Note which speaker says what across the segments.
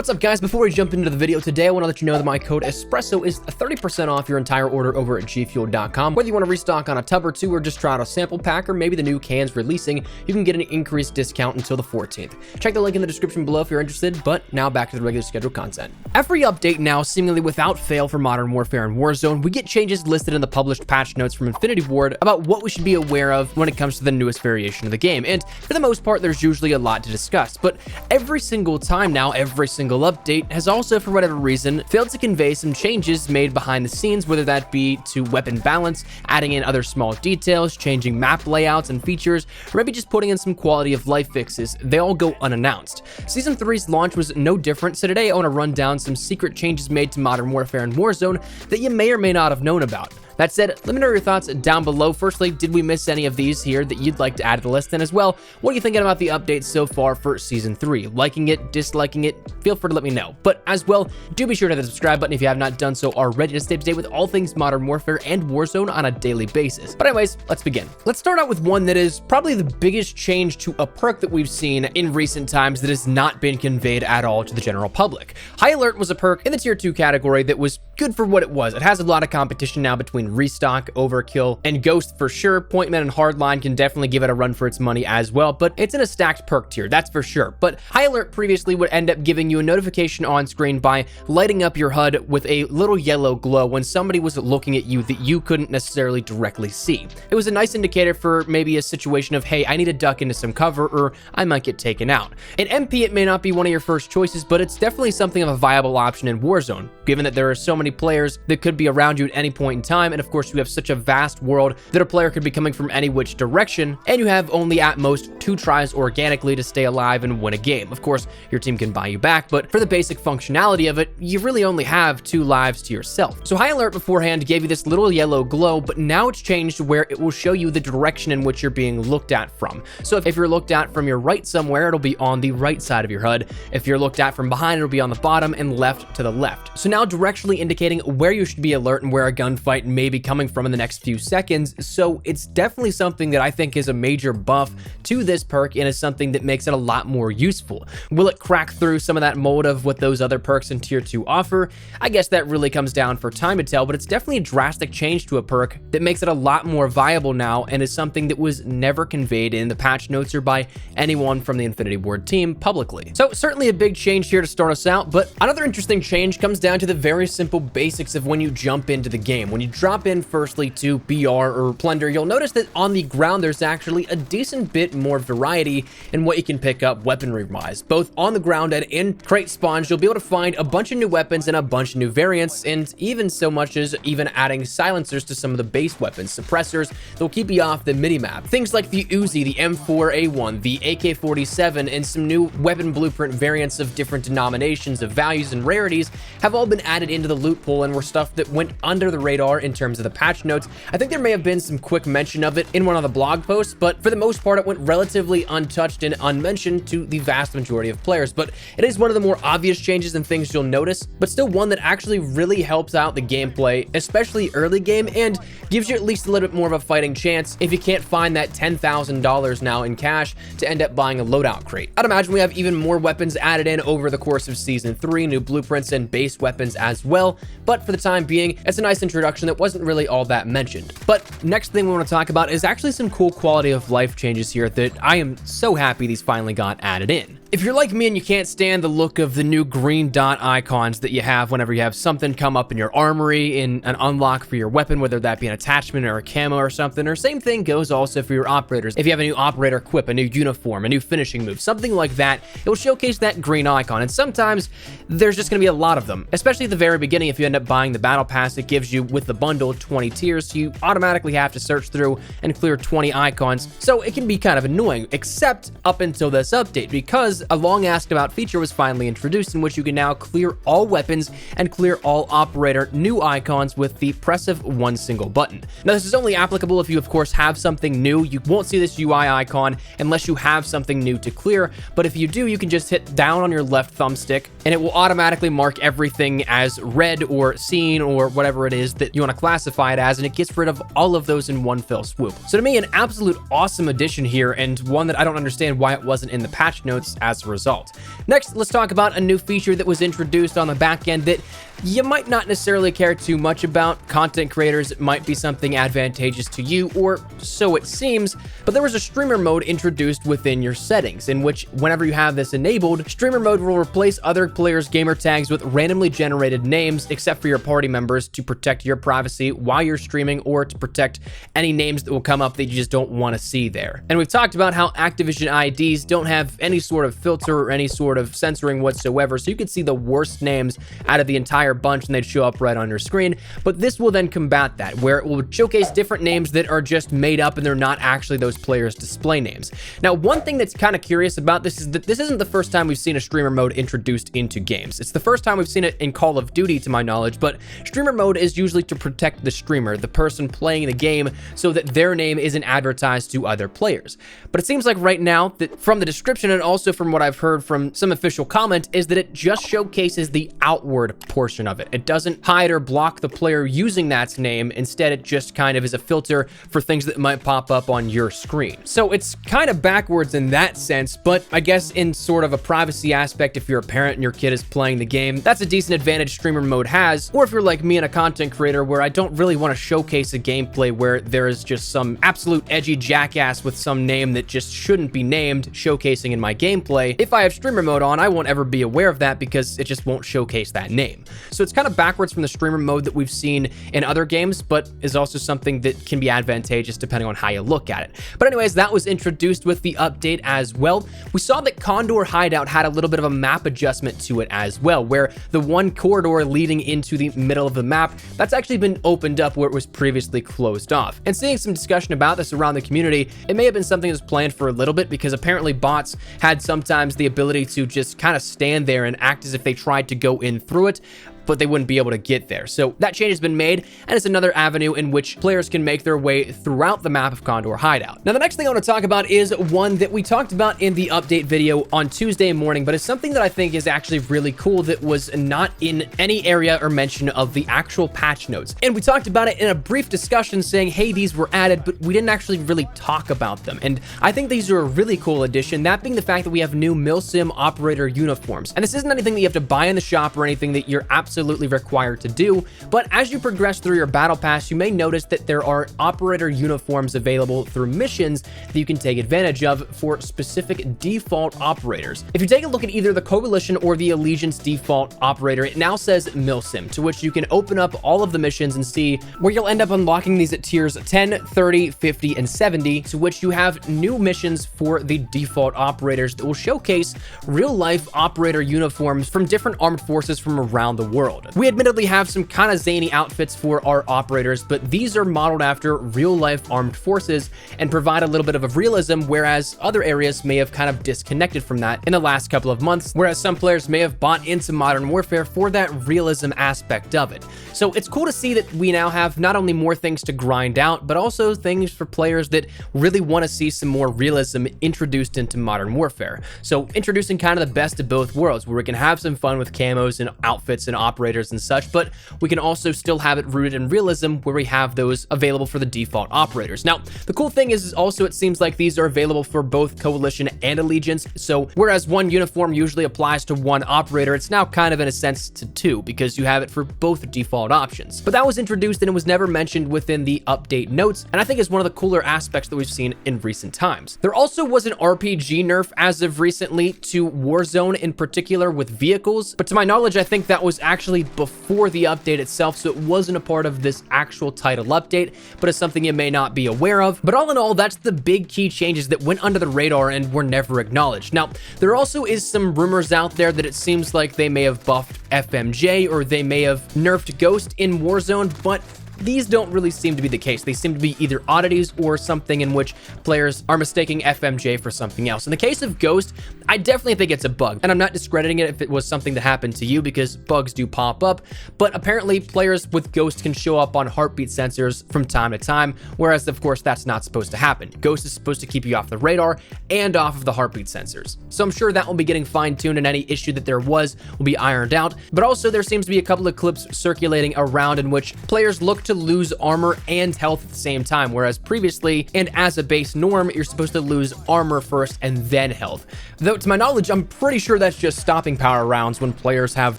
Speaker 1: What's up, guys? Before we jump into the video today, I want to let you know that my code ESPRESSO is 30% off your entire order over at gfuel.com. Whether you want to restock on a tub or two or just try out a sample pack or maybe the new cans releasing, you can get an increased discount until the 14th. Check the link in the description below if you're interested, but now back to the regular scheduled content. Every update now, seemingly without fail for Modern Warfare and Warzone, we get changes listed in the published patch notes from Infinity Ward about what we should be aware of when it comes to the newest variation of the game. And for the most part, there's usually a lot to discuss, but every single time now, every single update has also, for whatever reason, failed to convey some changes made behind the scenes, whether that be to weapon balance, adding in other small details, changing map layouts and features, or maybe just putting in some quality of life fixes. They all go unannounced. Season 3's launch was no different, so today I want to run down some secret changes made to Modern Warfare and Warzone that you may or may not have known about. That said, let me know your thoughts down below. Firstly, did we miss any of these here that you'd like to add to the list? And as well, what are you thinking about the updates so far for Season 3? Liking it, disliking it? Feel free to let me know. But as well, do be sure to hit the subscribe button if you have not done so already to stay up to date with all things Modern Warfare and Warzone on a daily basis. But anyways, let's begin. Let's start out with one that is probably the biggest change to a perk that we've seen in recent times that has not been conveyed at all to the general public. High Alert was a perk in the Tier 2 category that was good for what it was. It has a lot of competition now between Restock, Overkill, and Ghost for sure. Pointman and Hardline can definitely give it a run for its money as well, but it's in a stacked perk tier, that's for sure. But High Alert previously would end up giving you a notification on screen by lighting up your HUD with a little yellow glow when somebody was looking at you that you couldn't necessarily directly see. It was a nice indicator for maybe a situation of, hey, I need to duck into some cover or I might get taken out. In MP, it may not be one of your first choices, but it's definitely something of a viable option in Warzone, given that there are so many players that could be around you at any point in time, and of course you have such a vast world that a player could be coming from any which direction, and you have only at most 2 tries organically to stay alive and win a game. Of course, your team can buy you back, but for the basic functionality of it, you really only have 2 lives to yourself. So High Alert beforehand gave you this little yellow glow, but now it's changed to where it will show you the direction in which you're being looked at from. So if you're looked at from your right somewhere, it'll be on the right side of your HUD. If you're looked at from behind, it'll be on the bottom and left to the left. So now directionally indicating where you should be alert and where a gunfight may be coming from in the next few seconds. So it's definitely something that I think is a major buff to this perk and is something that makes it a lot more useful. Will it crack through some of that mold of what those other perks in Tier 2 offer? I guess that really comes down for time to tell, but it's definitely a drastic change to a perk that makes it a lot more viable now and is something that was never conveyed in the patch notes or by anyone from the Infinity Ward team publicly. So certainly a big change here to start us out, but another interesting change comes down to the very simple basics of when you jump into the game. When you drop in firstly to BR or Plunder, you'll notice that on the ground there's actually a decent bit more variety in what you can pick up weaponry-wise. Both on the ground and in crate spawns, you'll be able to find a bunch of new weapons and a bunch of new variants, and even so much as even adding silencers to some of the base weapons, suppressors that'll keep you off the minimap. Things like the Uzi, the M4A1, the AK-47, and some new weapon blueprint variants of different denominations of values and rarities have all been added into the loot pool and were stuff that went under the radar in terms of the patch notes. I think there may have been some quick mention of it in one of the blog posts, but for the most part, it went relatively untouched and unmentioned to the vast majority of players. But it is one of the more obvious changes and things you'll notice, but still one that actually really helps out the gameplay, especially early game, and gives you at least a little bit more of a fighting chance if you can't find that $10,000 now in cash to end up buying a loadout crate. I'd imagine we have even more weapons added in over the course of Season 3, new blueprints and base weapons as well, but for the time being, it's a nice introduction that wasn't really all that mentioned. But next thing we want to talk about is actually some cool quality of life changes here that I am so happy these finally got added in. If you're like me and you can't stand the look of the new green dot icons that you have whenever you have something come up in your armory in an unlock for your weapon, whether that be an attachment or a camo or something, or same thing goes also for your operators. If you have a new operator equip, a new uniform, a new finishing move, something like that, it will showcase that green icon. And sometimes there's just going to be a lot of them, especially at the very beginning. If you end up buying the battle pass, it gives you with the bundle 20 tiers, so you automatically have to search through and clear 20 icons. So it can be kind of annoying, except up until this update, because a long asked about feature was finally introduced in which you can now clear all weapons and clear all operator new icons with the press of one single button. Now this is only applicable if you of course have something new. You won't see this UI icon unless you have something new to clear, but if you do, you can just hit down on your left thumbstick and it will automatically mark everything as red or seen or whatever it is that you want to classify it as, and it gets rid of all of those in one fell swoop. So to me, an absolute awesome addition here, and one that I don't understand why it wasn't in the patch notes as a result. Next, let's talk talk about a new feature that was introduced on the back end that you might not necessarily care too much about. Content creators, it might be something advantageous to you, or so it seems, but there was a streamer mode introduced within your settings, in which whenever you have this enabled, streamer mode will replace other players' gamer tags with randomly generated names, except for your party members, to protect your privacy while you're streaming, or to protect any names that will come up that you just don't want to see there. And we've talked about how Activision IDs don't have any sort of filter or any sort of censoring whatsoever, so you could see the worst names out of the entire bunch and they'd show up right on your screen. But this will then combat that, where it will showcase different names that are just made up and they're not actually those players' display names. Now, one thing that's kind of curious about this is that this isn't the first time we've seen a streamer mode introduced into games. It's the first time we've seen it in Call of Duty, to my knowledge, but streamer mode is usually to protect the streamer, the person playing the game, so that their name isn't advertised to other players. But it seems like right now, that from the description and also from what I've heard from some official comment, is that it just showcases the outward portion of it. It doesn't hide or block the player using that name. Instead, it just kind of is a filter for things that might pop up on your screen. So it's kind of backwards in that sense, but I guess in sort of a privacy aspect, if you're a parent and your kid is playing the game, that's a decent advantage streamer mode has. Or if you're like me and a content creator where I don't really want to showcase a gameplay where there is just some absolute edgy jackass with some name that just shouldn't be named showcasing in my gameplay, if I have streamer mode on, I won't ever be aware of that because it just won't showcase that name. So it's kind of backwards from the streamer mode that we've seen in other games, but is also something that can be advantageous depending on how you look at it. But anyways, that was introduced with the update as well. We saw that Condor Hideout had a little bit of a map adjustment to it as well, where the one corridor leading into the middle of the map, that's actually been opened up where it was previously closed off. And seeing some discussion about this around the community, it may have been something that was planned for a little bit, because apparently bots had sometimes the ability to just kind of stand there and act as if they tried to go in through it, but they wouldn't be able to get there. So that change has been made, and it's another avenue in which players can make their way throughout the map of Condor Hideout. Now, the next thing I want to talk about is one that we talked about in the update video on Tuesday morning, but it's something that I think is actually really cool that was not in any area or mention of the actual patch notes. And we talked about it in a brief discussion saying, hey, these were added, but we didn't actually really talk about them. And I think these are a really cool addition, that being the fact that we have new Milsim operator uniforms. And this isn't anything that you have to buy in the shop or anything that you're absolutely required to do, but as you progress through your battle pass, you may notice that there are operator uniforms available through missions that you can take advantage of for specific default operators. If you take a look at either the Coalition or the Allegiance default operator, it now says Milsim, to which you can open up all of the missions and see where you'll end up unlocking these at tiers 10, 30, 50, and 70, to which you have new missions for the default operators that will showcase real-life operator uniforms from different armed forces from around the world. We admittedly have some kind of zany outfits for our operators, but these are modeled after real-life armed forces and provide a little bit of a realism, whereas other areas may have kind of disconnected from that in the last couple of months, whereas some players may have bought into Modern Warfare for that realism aspect of it. So it's cool to see that we now have not only more things to grind out, but also things for players that really want to see some more realism introduced into Modern Warfare. So introducing kind of the best of both worlds, where we can have some fun with camos and outfits and operators and such, but we can also still have it rooted in realism, where we have those available for the default operators. Now, the cool thing is also it seems like these are available for both Coalition and Allegiance, so whereas one uniform usually applies to one operator, it's now kind of in a sense to two, because you have it for both default options. But that was introduced and it was never mentioned within the update notes, and I think is one of the cooler aspects that we've seen in recent times. There also was an RPG nerf as of recently to Warzone in particular with vehicles, but to my knowledge, I think that was actually before the update itself, so it wasn't a part of this actual title update, but it's something you may not be aware of. But all in all, that's the big key changes that went under the radar and were never acknowledged. Now, there also is some rumors out there that it seems like they may have buffed FMJ or they may have nerfed Ghost in Warzone, but these don't really seem to be the case. They seem to be either oddities or something in which players are mistaking FMJ for something else. In the case of Ghost, I definitely think it's a bug, and I'm not discrediting it if it was something that happened to you, because bugs do pop up, but apparently players with Ghost can show up on heartbeat sensors from time to time, whereas of course that's not supposed to happen. Ghost is supposed to keep you off the radar and off of the heartbeat sensors. So I'm sure that will be getting fine-tuned and any issue that there was will be ironed out, but also there seems to be a couple of clips circulating around in which players look to to lose armor and health at the same time, whereas previously, and as a base norm, you're supposed to lose armor first and then health. Though, to my knowledge, I'm pretty sure that's just stopping power rounds when players have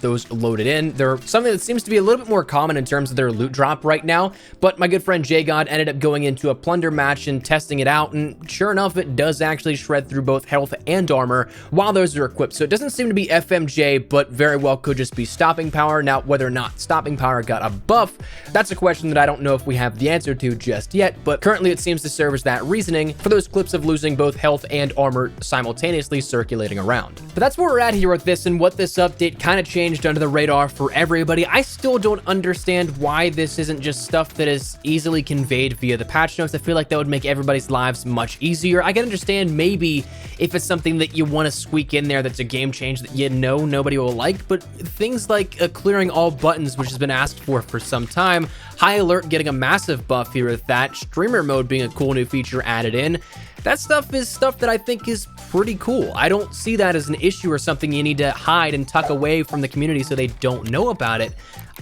Speaker 1: those loaded in. They're something that seems to be a little bit more common in terms of their loot drop right now, but my good friend J-God ended up going into a plunder match and testing it out, and sure enough, it does actually shred through both health and armor while those are equipped. So it doesn't seem to be FMJ, but very well could just be stopping power. Now, whether or not stopping power got a buff, that's a question that I don't know if we have the answer to just yet, but currently it seems to serve as that reasoning for those clips of losing both health and armor simultaneously circulating around. But that's where we're at here with this and what this update kind of changed under the radar for everybody. I still don't understand why this isn't just stuff that is easily conveyed via the patch notes. I feel like that would make everybody's lives much easier. I can understand maybe if it's something that you want to squeak in there that's a game change that you know nobody will like, but things like clearing all buttons, which has been asked for some time, high alert getting a massive buff here with that, streamer mode being a cool new feature added in, that stuff is stuff that I think is pretty cool. I don't see that as an issue or something you need to hide and tuck away from the community so they don't know about it.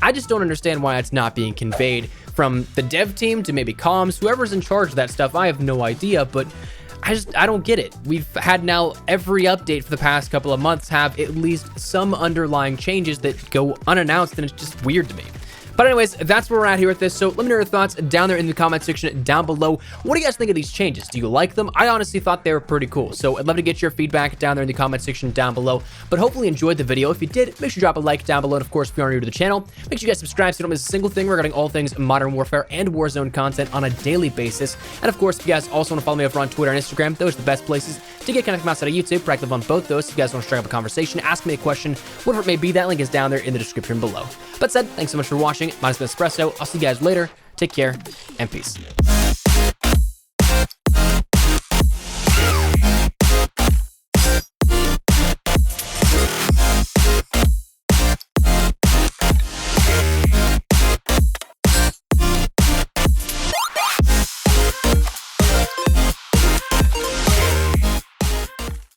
Speaker 1: I just don't understand why it's not being conveyed from the dev team to maybe comms, whoever's in charge of that stuff. I have no idea, but I don't get it. We've had now every update for the past couple of months have at least some underlying changes that go unannounced, and it's just weird to me. But anyways, that's where we're at here with this. So let me know your thoughts down there in the comment section down below. What do you guys think of these changes? Do you like them? I honestly thought they were pretty cool. So I'd love to get your feedback down there in the comment section down below. But hopefully you enjoyed the video. If you did, make sure you drop a like down below. And of course, if you are new to the channel, make sure you guys subscribe so you don't miss a single thing regarding all things Modern Warfare and Warzone content on a daily basis. And of course, if you guys also want to follow me over on Twitter and Instagram, those are the best places to get connected outside of YouTube. We're active on both those. If you guys want to strike up a conversation, ask me a question, whatever it may be, that link is down there in the description below. But said, thanks so much for watching. My name is Espresso. I'll see you guys later. Take care and peace.